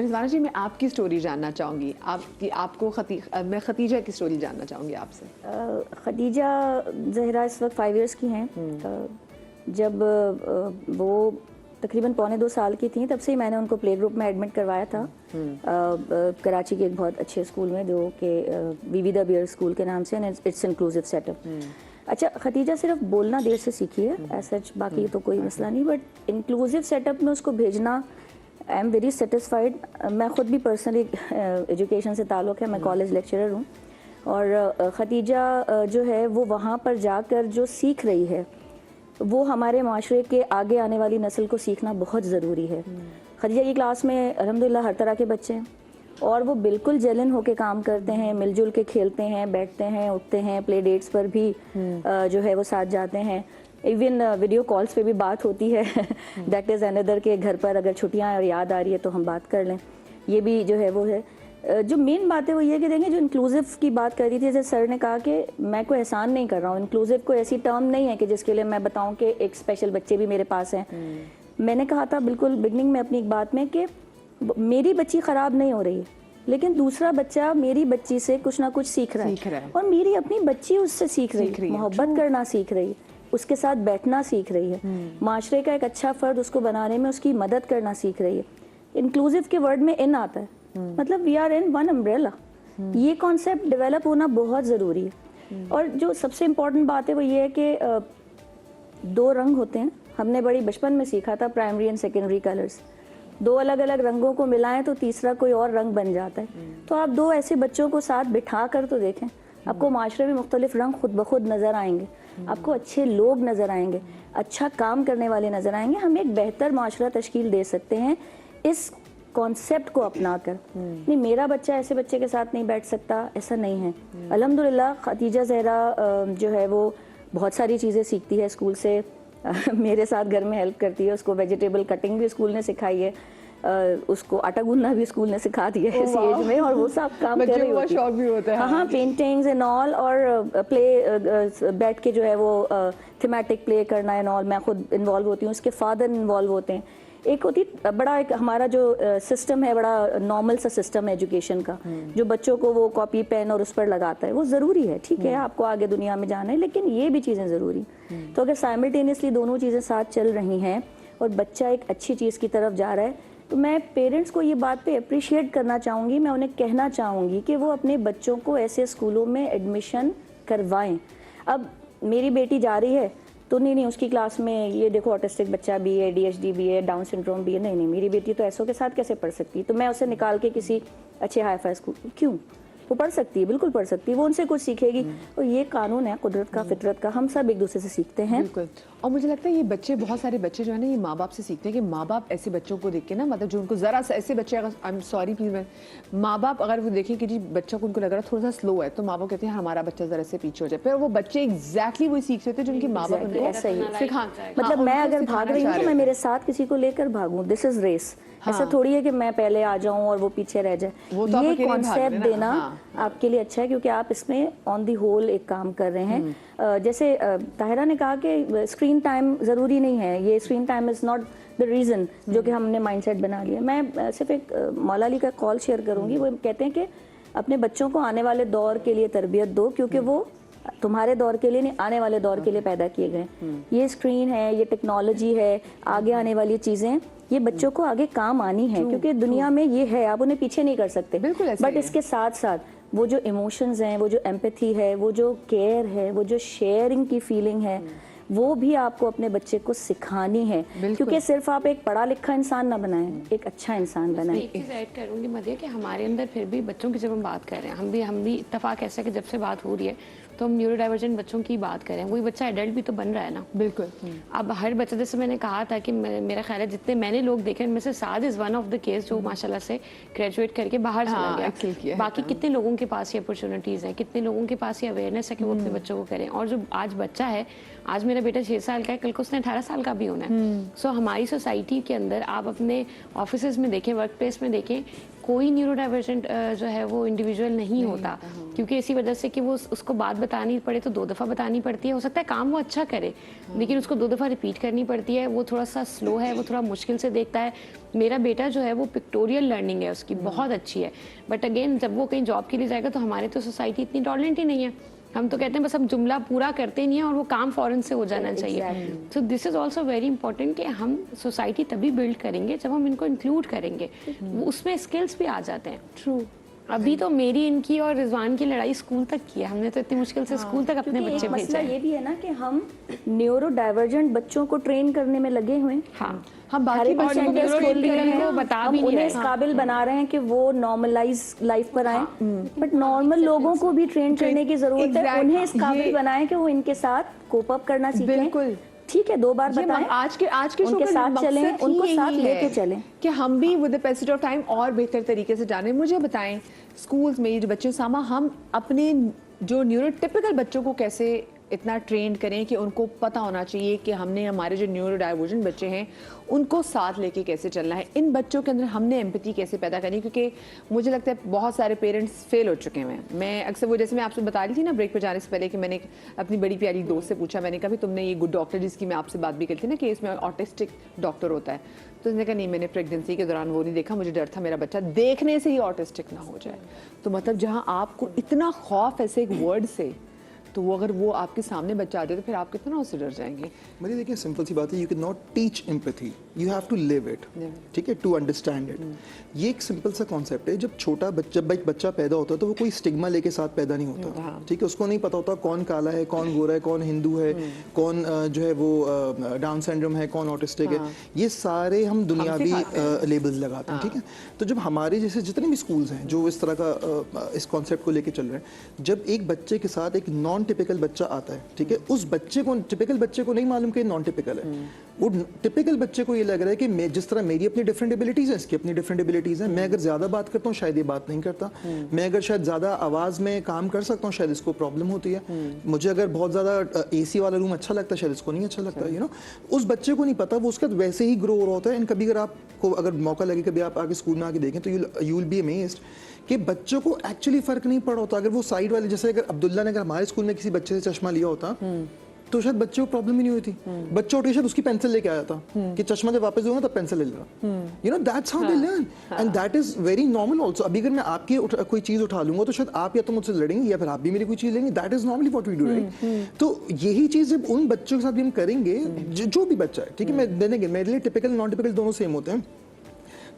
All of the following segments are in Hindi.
रिजवाना जी, मैं आपकी स्टोरी जानना चाहूँगी, मैं खतीजा की स्टोरी जानना चाहूँगी आपसे। खदीजा ज़हरा इस वक्त 5 इयर्स की हैं। जब वो तकरीबन 1.25 साल की थी, तब से ही मैंने उनको प्ले ग्रुप में एडमिट करवाया था कराची के एक बहुत अच्छे स्कूल में, जो कि वीवी द बियर स्कूल के नाम से, इट्स इंक्लूसिव सेटअप। अच्छा, खतीजा सिर्फ बोलना देर से सीखी है, ऐसा बाकी तो कोई मसला नहीं, बट इंक्लूसिव सेटअप में उसको भेजना, आई एम वेरी सेटिस्फाइड। मैं ख़ुद भी पर्सनली एजुकेशन से ताल्लुक़ है, मैं कॉलेज लेक्चरर हूँ, और खतीजा जो है वो वहाँ पर जाकर जो सीख रही है वो हमारे माशरे के आगे आने वाली नस्ल को सीखना बहुत ज़रूरी है। खदीजा की क्लास में अल्हम्दुलिल्लाह हर तरह के बच्चे हैं, और वो बिल्कुल जेलन होके काम करते हैं, मिलजुल के खेलते हैं, बैठते हैं, उठते हैं, प्ले डेट्स पर भी जो है वो साथ जाते हैं, इवन वीडियो कॉल्स पे भी बात होती है। दैट इज़ अनदर के घर पर अगर छुट्टियां और याद आ रही है तो हम बात कर लें, ये भी जो है वो है। जो मेन बात है वो ये कि देखें, जो इंक्लूसिव की बात कर रही थी, जैसे सर ने कहा कि मैं कोई एहसान नहीं कर रहा हूँ, इंक्लूसिव कोई ऐसी टर्म नहीं है कि जिसके लिए मैं बताऊँ कि एक स्पेशल बच्चे भी मेरे पास हैं। मैंने कहा था बिल्कुल बिगनिंग में अपनी एक बात में कि मेरी बच्ची ख़राब नहीं हो रही है, लेकिन दूसरा बच्चा मेरी बच्ची से कुछ ना कुछ सीख रहा है, और मेरी अपनी बच्ची उससे सीख रही है, मोहब्बत करना सीख रही है, उसके साथ बैठना सीख रही है, माशरे का एक अच्छा फ़र्द उसको बनाने में उसकी मदद करना सीख रही है। इंक्लूसिव के वर्ड में इन आता है, मतलब we are in one umbrella. ये कॉन्सेप्ट डेवलप होना बहुत ज़रूरी है। और जो सबसे इम्पोर्टेंट बात है वो ये है कि 2 रंग होते हैं, हमने बड़ी बचपन में सीखा था, प्राइमरी एंड सेकेंडरी कलर्स। 2 अलग अलग रंगों को मिलाएं तो तीसरा कोई और रंग बन जाता है। तो आप 2 ऐसे बच्चों को साथ बिठा कर तो देखें, आपको माशरे में मुख्तलिफ रंग खुद ब खुद नज़र आएंगे, आपको अच्छे लोग नज़र आएंगे, अच्छा काम करने वाले नज़र आएंगे। हम एक बेहतर माशरा तश्कील दे सकते हैं इस कॉन्सेप्ट को अपना कर। नहीं, मेरा बच्चा ऐसे बच्चे के साथ नहीं बैठ सकता, ऐसा नहीं है। अल्हम्दुलिल्लाह खतीजा ज़हरा जो है वो बहुत सारी चीज़ें सीखती है स्कूल से। मेरे साथ घर में हेल्प करती है, उसको वेजिटेबल कटिंग भी स्कूल ने सिखाई है, उसको आटा गूंदना भी स्कूल ने सिखा दिया है इस एज में, और वो सब काम कर रही होती है। शौक भी होता है। हाँ, पेंटिंग्स एंड ऑल, और प्ले बैठ के जो है वो थीमेटिक प्ले करना एंड ऑल, मैं खुद इन्वॉल्व होती हूँ, उसके फादर इन्वॉल्व होते हैं। एक होती बड़ा एक हमारा जो सिस्टम है, बड़ा नॉर्मल सा सिस्टम है एजुकेशन का, जो बच्चों को वो कॉपी पेन और उस पर लगाता है, वो ज़रूरी है, ठीक है, आपको आगे दुनिया में जाना है, लेकिन ये भी चीज़ें ज़रूरी। तो अगर साइमल्टेनियसली दोनों चीज़ें साथ चल रही हैं और बच्चा एक अच्छी चीज़ की तरफ जा रहा है, तो मैं पेरेंट्स को ये बात पे अप्रिशिएट करना चाहूँगी, मैं उन्हें कहना चाहूँगी कि वो अपने बच्चों को ऐसे स्कूलों में एडमिशन करवाएं। अब मेरी बेटी जा रही है तो नहीं उसकी क्लास में ये देखो ऑटिस्टिक बच्चा भी है, ADHD भी है, डाउन सिंड्रोम भी है, नहीं मेरी बेटी तो ऐसो के साथ कैसे पढ़ सकती है, तो मैं उसे निकाल के किसी अच्छे हाई फाई स्कूल, क्यों? वो पढ़ सकती है, बिल्कुल पढ़ सकती है, वो उनसे कुछ सीखेगी। और ये कानून है कुदरत का, फितरत का, हम सब एक दूसरे से सीखते हैं। बिल्कुल। और मुझे लगता है ये बच्चे, बहुत सारे बच्चे जो है ना, ये माँ बाप से सीखते हैं कि माँ बाप ऐसे बच्चों को देख के ना, मतलब जो उनको ज़रा सा ऐसे बच्चे, अगर आई एम सॉरी प्लीज, माँ बाप अगर वो देखें कि जी बच्चा को उनको लग रहा है थोड़ा सा स्लो है, तो माँ बाप कहते हैं हमारा बच्चा ज़रा से पीछे हो जाए, फिर वो बच्चे एग्जैक्टली वही सीख सकते हैं जो उनके माँ बाप उनको ऐसा ही सिखा। मतलब मैं अगर भाग रही हूँ तो मैं मेरे साथ किसी को लेकर भागूँ, दिस इज रेस। ऐसा थोड़ी है कि मैं पहले आ जाऊं और वो पीछे रह जाए। ये कॉन्सेप्ट देना आपके लिए अच्छा है, क्योंकि आप इसमें ऑन दी होल एक काम कर रहे हैं। जैसे ताहिरा ने कहा कि स्क्रीन टाइम ज़रूरी नहीं है, ये screen time is not the reason जो कि हमने माइंडसेट बना लिया। मैं सिर्फ एक मौला अली का कॉल शेयर करूंगी। वो कहते हैं कि अपने बच्चों को आने वाले दौर के लिए तरबियत दो, क्योंकि वो तुम्हारे दौर के लिए नहीं, आने वाले दौर के लिए पैदा किए गए। ये स्क्रीन है, ये टेक्नोलॉजी है, आगे आने वाली चीज़ें, ये बच्चों को आगे काम आनी है, क्योंकि दुनिया में ये है, आप उन्हें पीछे नहीं कर सकते। बट इसके साथ साथ वो जो इमोशंस हैं, वो जो एम्पैथी है, वो जो केयर है, वो जो शेयरिंग की फीलिंग है, वो भी आपको अपने बच्चे को सिखानी है, क्योंकि सिर्फ आप एक पढ़ा लिखा इंसान ना बनाएं, एक अच्छा इंसान बनाएं। एक चीज़ ऐड करूँगी मदिया कि हमारे अंदर फिर भी बच्चों की जब हम बात कर रहे हैं, हम भी इत्तेफाक ऐसा कि जब से बात हो रही है तो हम न्यूरो डाइवर्जेंट बच्चों की बात करें, वही बच्चा एडल्ट भी तो बन रहा है ना। बिल्कुल। अब हर बच्चा, जैसे मैंने कहा था कि मेरा ख्याल है जितने मैंने लोग देखे उनमें से Saad is one of the case जो माशाल्लाह से ग्रेजुएट करके बाहर चला गया। बाकी कितने लोगों के पास ये अपॉर्चुनिटीज़ हैं, कितने लोगों के पास ये अवेयरनेस है कि वो अपने बच्चों को करें। और जो आज बच्चा है, आज मेरा बेटा 6 साल का है, कल को उसने 18 साल का भी होना है। सो हमारी सोसाइटी के अंदर आप अपने ऑफिस में देखें, वर्क प्लेस में देखें, कोई न्यूरो डाइवर्जेंट जो है वो इंडिविजुअल नहीं होता, क्योंकि इसी वजह से कि वो उसको बात बतानी पड़े तो 2 दफ़ा बतानी पड़ती है। हो सकता है काम वो अच्छा करे, लेकिन उसको 2 दफ़ा रिपीट करनी पड़ती है। वो थोड़ा सा स्लो है, वो थोड़ा मुश्किल से देखता है। मेरा बेटा जो है वो पिक्टोरियल लर्निंग है उसकी बहुत अच्छी है, बट अगेन जब वो कहीं जॉब के लिए जाएगा तो हमारे तो सोसाइटी इतनी टॉलरेंट ही नहीं है। हम तो कहते हैं बस हम जुमला पूरा करते नहीं है और वो काम फौरन से हो जाना चाहिए। So this is also very important कि हम सोसाइटी तभी बिल्ड करेंगे जब हम इनको इंक्लूड करेंगे, उसमें स्किल्स भी आ जाते हैं। ट्रू। अभी तो मेरी इनकी और रिजवान की लड़ाई स्कूल तक की है, हमने तो इतनी मुश्किल से स्कूल तक अपने क्योंकि बच्चे एक भेजे मसला हैं। ये भी है ना कि हम न्यूरो डाइवर्जेंट बच्चों को ट्रेन करने में लगे हुए हैं। हाँ, हम बाकी बच्चों बच्चों को को टेस्ट खोल दिए हैं, को बता हम भी नहीं उन्हें रहे। इस काबिल बना रहे हैं कि वो नॉर्मलाइज लाइफ पर आए, बट नॉर्मल लोगों को भी ट्रेन करने की जरूरत है। उन्हें इस काबिल बनाएं कि वो इनके साथ कोप अप करना सीखें। बिल्कुल ठीक है, 2 बार बताएं, आज के शो उनके का साथ मकसद चलें, ही उनको यही साथ है लेके चलें कि हम भी with the passage of time और बेहतर तरीके से जाने। मुझे बताएं स्कूल्स में ये जो बच्चे सामा, हम अपने जो न्यूरोटिपिकल बच्चों को कैसे इतना ट्रेंड करें कि उनको पता होना चाहिए कि हमने हमारे जो न्यूरो डाइवर्जेंट बच्चे हैं उनको साथ लेके कैसे चलना है। इन बच्चों के अंदर हमने एम्पैथी कैसे पैदा करनी, क्योंकि मुझे लगता है बहुत सारे पेरेंट्स फेल हो चुके हैं। मैं अक्सर वो, जैसे मैं आपसे बता रही थी ना ब्रेक पे जाने से पहले, कि मैंने अपनी बड़ी प्यारी दोस्त से पूछा, मैंने कहा भी तुमने ये गुड डॉक्टर जिसकी मैं आपसे बात भी करी थी ना कि इसमें ऑटिस्टिक डॉक्टर होता है, तो उसने कहा नहीं, मैंने प्रेगनेंसी के दौरान वो नहीं देखा, मुझे डर था मेरा बच्चा देखने से ही ऑटिस्टिक ना हो जाए। तो मतलब जहाँ आपको इतना खौफ ऐसे एक वर्ड से, तो वो अगर वो आपके सामने बच्चा आ जाए तो फिर आप कितना उससे डर जाएंगे। मुझे देखिए सिंपल सी बात है, you can not teach empathy, you have to live it, ठीक है, टू अंडरस्टैंड इट। ये एक सिंपल सा कॉन्सेप्ट है। जब एक बच्चा पैदा होता है तो वो कोई स्टिग्मा लेके साथ पैदा नहीं होता, ठीक है। उसको नहीं पता होता कौन काला है, कौन गोरा है, कौन हिंदू है, कौन जो है वो डाउन सिंड्रोम है, कौन ऑटिस्टिक है। ये सारे हम दुनियावी लेबल्स लगाते हैं, ठीक है। तो जब हमारे जैसे जितने भी स्कूल्स हैं जो इस तरह का इस कॉन्सेप्ट को लेके चल रहे हैं, जब एक बच्चे के साथ एक नॉन टिपिकल बच्चा आता है, ठीक है, उस बच्चे को, टिपिकल बच्चे को नहीं मालूम कि नॉन टिपिकल है। वो टिपिकल बच्चे को ये लग रहा है कि मैं जिस तरह मेरी अपनी डिफरेंट एबिलिटीज है, इसकी अपनी डिफरेंट एबिलिटीज है, मैं अगर ज्यादा बात करता हूँ शायद ये बात नहीं करता, मैं अगर शायद ज्यादा आवाज में काम कर सकता हूँ शायद इसको प्रॉब्लम होती है, मुझे अगर बहुत ज्यादा एसी वाला रूम अच्छा लगता है शायद इसको नहीं अच्छा लगता, यू नो। उस बच्चे को नहीं पता, वो उसका वैसे ही ग्रो हो रहा होता है। एंड कभी अगर आपको अगर मौका लगे, कभी आप आगे स्कूल में आके देखें तो यू विल बी अमेज्ड कि बच्चों को एक्चुअली फर्क नहीं पड़ा होता। अगर वो साइड वाले, जैसे अगर अब्दुल्ला ने अगर हमारे स्कूल में किसी बच्चे से चश्मा लिया होता तो शायद बच्चे को प्रॉब्लम ही नहीं हुई थी। बच्चा उठे शायद उसकी पेंसिल लेके आया था कि चश्मा जब वापस होगा तब पेंसिल ले लेगा, you know, that's how they learn and that is very normal also. अभी अगर मैं आपकी कोई चीज उठा लूंगा तो शायद आप या तो मुझसे लड़ेंगे या फिर आप भी मेरी कोई चीज लेंगे, that is normally what we do, right. तो यही चीज जब उन बच्चों के साथ भी हम करेंगे, जो भी बच्चा है, ठीक है, मैं देने मेरे लिए टिपिकल नॉन टिपिकल दोनों सेम होते हैं,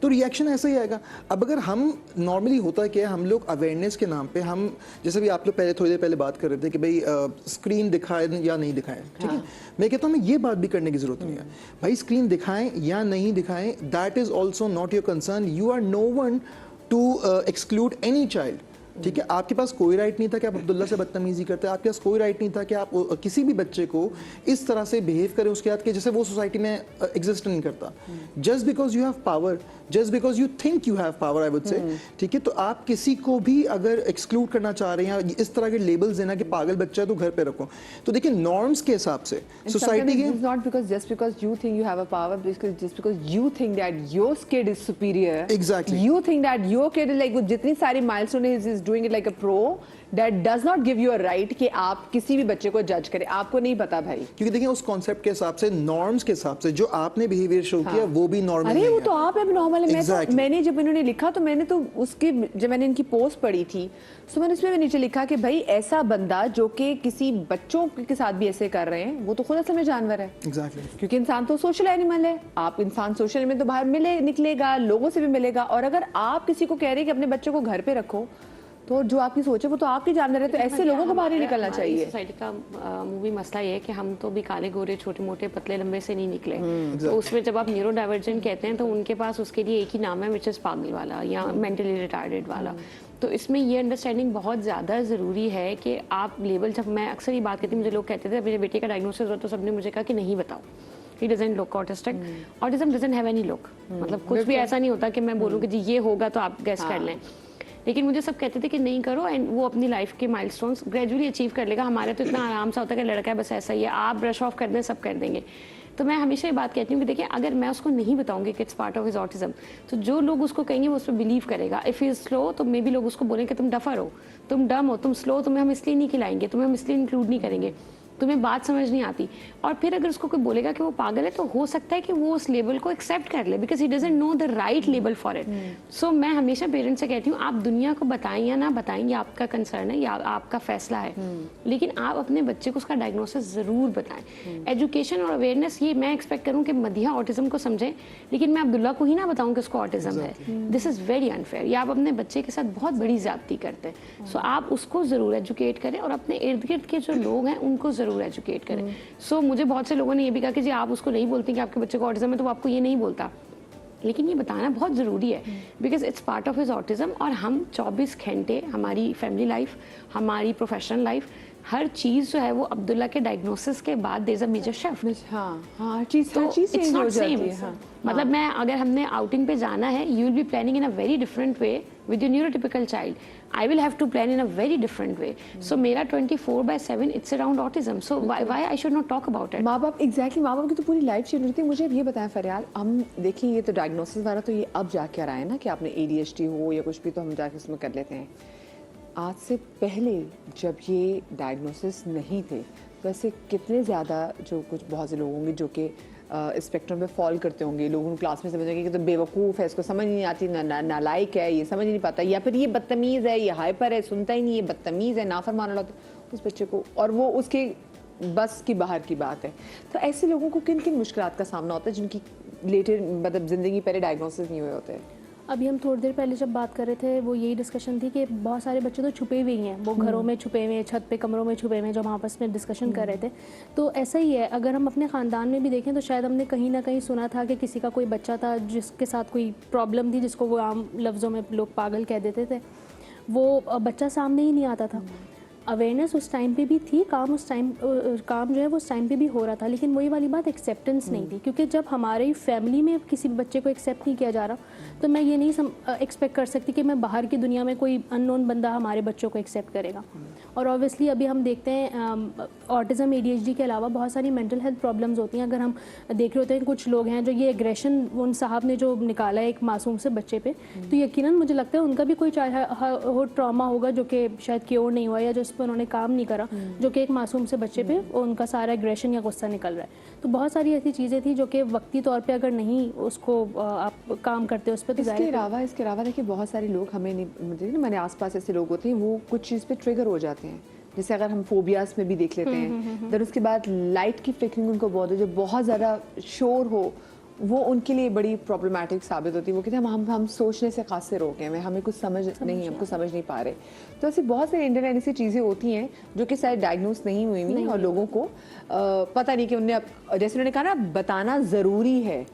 तो रिएक्शन ऐसा ही आएगा। अब अगर हम नॉर्मली होता है कि हम लोग अवेयरनेस के नाम पे, हम जैसे भी आप लोग पहले थोड़ी देर पहले बात कर रहे थे कि भाई स्क्रीन दिखाएं या नहीं दिखाएं, ठीक है, मैं कहता हूँ ये बात भी करने की जरूरत नहीं है भाई। स्क्रीन दिखाएं या नहीं दिखाएं, that is also not your concern. You are no one to exclude any child, ठीक है। आपके पास कोई राइट नहीं था कि आप अब्दुल्ला से बदतमीजी करते, आपके पास कोई राइट नहीं था कि आप किसी भी बच्चे को इस तरह से बिहेव करें उसके साथ कि जैसे वो सोसाइटी में एग्जिस्ट नहीं करता। Just because you have power, just because you think you have power, I would say, ठीक है। तो आप किसी को भी अगर एक्सक्लूड करना चाह रहे हैं या इस तरह के लेबल्स देना कि पागल बच्चा है तो घर पे रखो, तो देखिए नॉर्म्स के हिसाब से सोसाइटी के, not because just because you think you have a power, just because you think that your kid is superior, exactly, you think that your kid is like, जितनी सारी milestone is doing it like a pro, that does not give you a right कि आप किसी भी बच्चे को जज करें। आपको नहीं पता भाई, क्योंकि देखिए उस कॉन्सेप्ट के हिसाब से, नॉर्म्स के हिसाब से जो आपने बिहेवियर शो किया वो भी नॉर्मल अरे वो तो आप अब नॉर्मल है। exactly. मैंने जब इन्होंने लिखा तो मैंने तो उसके, जब मैंने इनकी पोस्ट पढ़ी थी तो मैंने उसमें नीचे लिखा कि भाई ऐसा बंदा जो कि किसी बच्चों के साथ भी ऐसे कर रहे हैं, वो तो खुद असल में जानवर है। exactly. क्योंकि इंसान तो सोशल एनिमल है। आप इंसान सोशल में तो बाहर निकलेगा, लोगों से भी मिलेगा, और अगर आप किसी को कह रहे हैं कि अपने बच्चे को घर पे रखो, तो जो आपकी सोच है वो तो आपकी जानवर है, तो ऐसे लोगों को बाहर ही निकलना चाहिए। सोसाइटी का मूवी मसला ये है कि हम तो भी काले गोरे छोटे मोटे पतले लंबे से नहीं निकले। तो उसमें जब आप न्यूरो डाइवर्जेंट कहते हैं तो उनके पास उसके लिए एक ही नाम है, विच इज पागल वाला या मेंटली रिटार्डेड वाला। तो इसमें ये अंडरस्टैंडिंग बहुत ज़्यादा ज़रूरी है कि आप लेबल, जब मैं अक्सर ये बात कहती हूँ, मुझे लोग कहते थे मेरे बेटे का डायग्नोसिस हुआ तो सबने मुझे कहा कि नहीं बताओ, He doesn't look autistic. Autism doesn't have any look. मतलब कुछ भी ऐसा नहीं होता कि मैं बोलूँ कि जी ये होगा तो आप गेस कर लें। लेकिन मुझे सब कहते थे कि नहीं करो, एंड वो अपनी लाइफ के माइलस्टोन्स ग्रेजुअली अचीव कर लेगा। हमारे तो इतना आराम सा होता है कि लड़का है बस ऐसा ही है, आप ब्रश ऑफ कर दें सब कर देंगे। तो मैं हमेशा ये बात कहती हूँ कि देखिए अगर मैं उसको नहीं बताऊंगी कि it's part of his autism, तो जो लोग उसको कहेंगे वो उस पर बिलीव करेगा। इफ़ इज स्लो तो मे बी लोग उसको बोलेंगे तुम डफर हो, तुम डम हो, तुम स्लो, तुम्हें हम इसलिए नहीं खिलाएंगे, तुम्हें हम इसलिए इंक्लूड नहीं करेंगे, तुम्हें बात समझ नहीं आती। और फिर अगर उसको कोई बोलेगा कि वो पागल है, तो हो सकता है कि वो उस लेबल को एक्सेप्ट कर ले, because he doesn't know the right label for it. So मैं हमेशा पेरेंट्स से कहती हूँ आप दुनिया को बताएं या ना बताएं, ये आपका कंसर्न है या आपका फैसला है, लेकिन आप अपने बच्चे को उसका डायग्नोसिस जरूर बताएं। एजुकेशन और अवेयरनेस ये मैं एक्सपेक्ट करूँ कि मधिया ऑटिज्म को समझें, लेकिन मैं अब्दुल्ला को ही ना बताऊँ कि उसको ऑटिज्म है। This is very unfair. या आप अपने बच्चे के साथ बहुत बड़ी ज्यादती करते हैं। सो आप उसको ज़रूर एजुकेट करें और अपने इर्द गिर्द के जो लोग हैं उनको ज़रूर एजुकेट करें। सो मुझे बहुत से लोगों ने ये भी कहा कि जी आप उसको नहीं बोलते कि आपके बच्चे को ऑटिज्म है, तो वो आपको ये नहीं बोलता, लेकिन ये बताना बहुत ज़रूरी है because it's part of his autism. और हम 24 घंटे हमारी फैमिली लाइफ, हमारी प्रोफेशनल लाइफ, हर चीज़ जो है वो अब्दुल्ला के डायग्नोसिस के बाद there is a major shift. हाँ हर चीज़ तो चेंज इट्स हो नॉट जाती सेम। है। हाँ मतलब मैं अगर हमने आउटिंग पे जाना है, you will be planning in a very different way with your neurotypical child, I will have to plan in a very different way. So मेरा 24/7 it's around autism, so why I should not talk about it. माँ बाप एग्जैक्टली माँ बाप की तो पूरी लाइफ चेंज होती है। मुझे अब ये बताएं फरियाल, हम देखिए ये तो डायग्नोसिस वाला तो ये अब जाके आ रहा है ना कि आपने ADHD हो या कुछ भी, तो हम जाके उसमें कर लेते हैं। आज से पहले जब ये डायग्नोसिस नहीं थे, तो ऐसे कितने ज़्यादा जो कुछ बहुत से लोग होंगे जो कि स्पेक्ट्रम पे फॉल करते होंगे, लोग उन क्लास में समझेंगे कि तो बेवकूफ़ है, इसको समझ नहीं आती, नालायक है, ये समझ नहीं पाता, या फिर ये बदतमीज़ है, ये हाइपर है, सुनता ही नहीं, ये बदतमीज़ है, नाफरमान वाला, तो उस बच्चे को, और वो उसके बस की बाहर की बात है। तो ऐसे लोगों को किन किन मुश्किलात का सामना होता है जिनकी लेटर मतलब ज़िंदगी पहले डायग्नोसिस नहीं हुए होते हैं? अभी हम थोड़ी देर पहले जब बात कर रहे थे वो यही डिस्कशन थी कि बहुत सारे बच्चे तो छुपे हुए ही हैं, वो घरों में छुपे हुए, छत पे कमरों में छुपे हुए, जब हम आपस में डिस्कशन कर रहे थे। तो ऐसा ही है, अगर हम अपने ख़ानदान में भी देखें तो शायद हमने कहीं ना कहीं सुना था कि किसी का कोई बच्चा था जिसके साथ कोई प्रॉब्लम थी, जिसको वो आम लफ्ज़ों में लोग पागल कह देते थे, वो बच्चा सामने ही नहीं आता था। अवेयरनेस उस टाइम पे भी थी, काम जो है वो उस टाइम पे भी हो रहा था, लेकिन वही वाली बात एक्सेप्टेंस नहीं थी, क्योंकि जब हमारी फैमिली में किसी बच्चे को एक्सेप्ट नहीं किया जा रहा, तो मैं ये नहीं एक्सपेक्ट कर सकती कि मैं बाहर की दुनिया में कोई अननोन बंदा हमारे बच्चों को एक्सेप्ट करेगा। और ऑब्वियसली अभी हम देखते हैं ऑटिज़म ADHD के अलावा बहुत सारी मेंटल हेल्थ प्रॉब्लम्स होती हैं। अगर हम देख रहे होते हैं कुछ लोग हैं जो ये एग्रेशन उन साहब ने जो निकाला है एक मासूम से बच्चे पे, तो यकीनन मुझे लगता है उनका भी कोई चाहे ट्रॉमा होगा जो कि शायद क्योर नहीं हुआ, या जो उस पर उन्होंने काम नहीं करा, जो कि एक मासूम से बच्चे पे उनका सारा एग्रेशन या गुस्सा निकल रहा है। तो बहुत सारी ऐसी चीज़ें थी जो कि वक्ती तौर पे अगर नहीं उसको आप काम करते उस पर, तो इसके अलावा देखिए बहुत सारे लोग हमें नहीं, मुझे मेरे आसपास ऐसे लोग होते हैं वो कुछ चीज़ पे ट्रिगर हो जाते हैं। जैसे अगर हम फोबियाज में भी देख लेते हैं, फिर उसके बाद लाइट की फ्लिकरिंग उनको बहुत है, जो बहुत ज़्यादा शोर हो वो उनके लिए बड़ी प्रॉब्लमैटिक साबित होती है। वो कहते हैं हम सोचने से कासिर हो गए हैं, हमें कुछ समझ हमको समझ नहीं पा रहे। तो ऐसी बहुत सारी इंटरनेट ऐसी चीज़ें होती हैं जो कि शायद डायग्नोस नहीं हुई हुई और लोगों को पता नहीं कि उन्हें, जैसे उन्होंने कहा ना, बताना ज़रूरी है।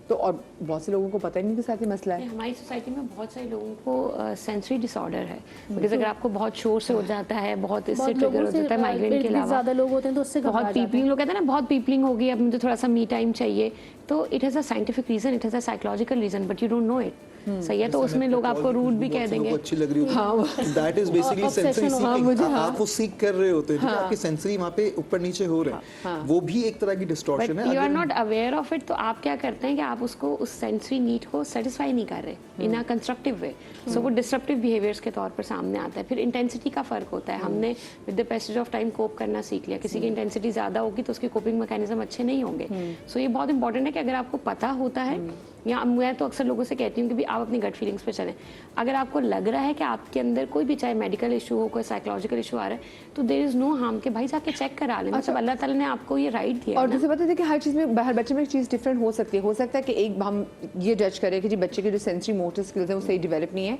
तो और बहुत से लोगों को पता ही नहीं कि साथ ही मसला है। हमारी सोसाइटी में बहुत सारे लोगों को सेंसरी डिसऑर्डर है, बिकॉज अगर आपको बहुत शोर से हो जाता है, बहुत इससे ट्रिगर हो जाता है, माइग्रेन के अलावा ज़्यादा लोग होते हैं तो उससे बहुत पीपलिंग, लोग कहते हैं ना बहुत पीपलिंग होगी, अब मुझे थोड़ा सा मी टाइम चाहिए, तो it has a scientific reason, it has a psychological reason, but you don't know it. सही है, तो उसमें लोग आपको रूड भी कह देंगे, अच्छी लग रही होती है, that is basically sensory seeking. आप वो सीक कर रहे होते हैं, आपके सेंसरी वहाँ पे ऊपर नीचे हो रहे हैं, वो भी एक तरह की डिस्टॉर्शन है। You are not aware of it, तो आप क्या करते हैं कि आप उसको उस सेंसरी नीड को सेटिस्फाई नहीं कर रहे इन अ कंस्ट्रक्टिव वे, सो वो डिस्ट्रप्टिव बिहेवियर्स के तौर पर सामने आता है। फिर इंटेंसिटी का फर्क होता है, हमने with the passage of time cope करना सीख लिया, किसी की इंटेंसिटी ज़्यादा होगी तो उसके कोपिंग मैकेनिज्म अच्छे नहीं होंगे। सो ये बहुत इंपॉर्टेंट है कि अगर आपको पता होता है, या मैं तो अक्सर लोगों से कहती हूँ कि भी आप अपनी गट फीलिंग्स पे चलें। अगर आपको लग रहा है कि आपके अंदर कोई भी चाहे मेडिकल इशू हो, कोई साइकोलॉजिकल इशू आ रहा है, तो देयर इज नो हार्म कि भाई जाके चेक करा लें। मतलब अल्लाह ताला ने आपको ये राइट दिया। और जैसे पता है कि हर चीज़ में, हर बच्चे में एक चीज़ डिफरेंट हो सकती है। हो सकता है कि एक हम ये जज करें कि जी बच्चे के जो सेंसरी मोटर स्किल्स हैं वो सही डेवलप नहीं है,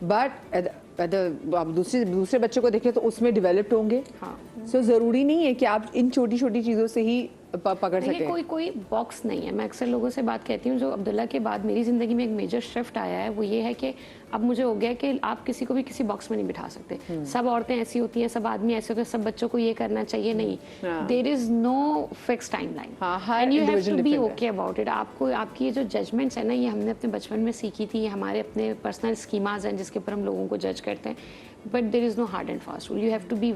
बट आप दूसरे बच्चे को देखें तो उसमें डेवलप्ड होंगे। हाँ, सो ज़रूरी नहीं है कि आप इन छोटी छोटी चीज़ों से ही पकड़ सकें। कोई बॉक्स नहीं है। मैं अक्सर लोगों से बात कहती हूँ, जो अब्दुल्ला के बाद मेरी ज़िंदगी में एक मेजर शिफ्ट आया है, वो ये है कि अब मुझे हो गया कि आप किसी को भी किसी बॉक्स में नहीं बिठा सकते। सब औरतें ऐसी होती हैं, सब आदमी ऐसे होते हैं, सब बच्चों को ये करना चाहिए, नहीं। There is no fix timeline and you have to be okay about it. आपको आपकी ये जो जजमेंट्स है ना, ये हमने अपने बचपन में सीखी थी, ये हमारे अपने पर्सनल स्कीमाज हैं जिसके ऊपर हम लोगों को जज करते हैं, but there is no hard and fast rule. You have to B